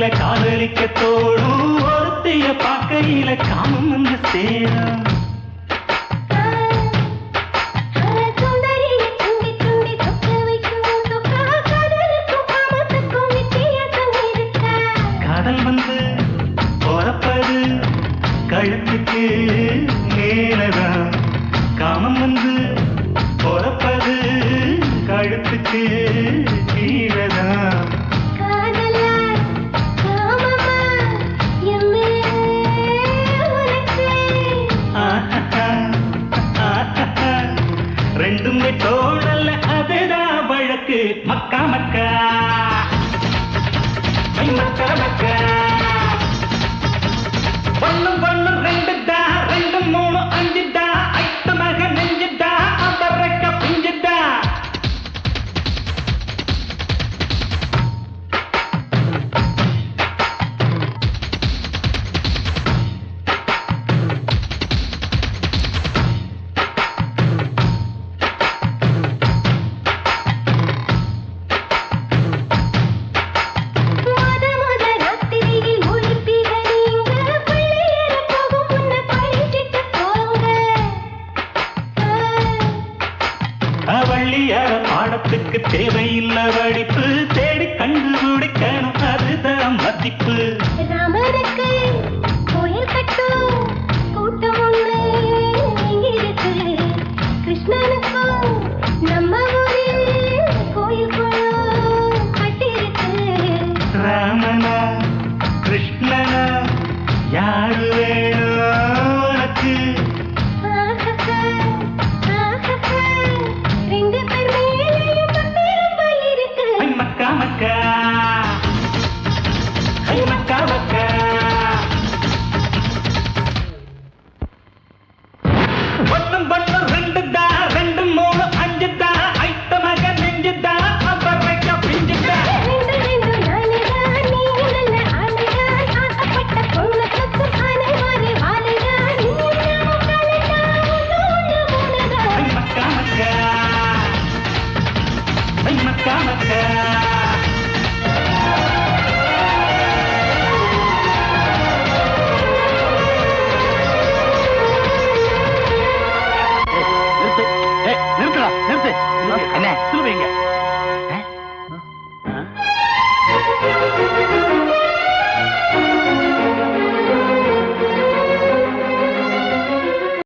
பார்க்கையில காதலிக்க தோடும் ஒருத்தைய பார்க்கையில காமம் வந்து சேரும் காதல் வந்து போறப்பது கழுத்துக்கு மேலதான் காமம் வந்து போறப்பது கழுத்துக்கு கீழதான் ரெண்டுமே தோழல்ல அதுதான் வழக்கு மக்கா மக்கா மக்கா மக்கா ஒண்ணும் ஒண்ணும் ரெண்டுதா ரெண்டு மூணு அஞ்சுதா ஐட்டு மக நெஞ்சுதா அவரக்க பிஞ்சுதா வள்ளியார பாடத்துக்கு தேவையில்லை வடிப்பு தேடி கண்டுபிடிக்கணும் அதுதான் மதிப்பு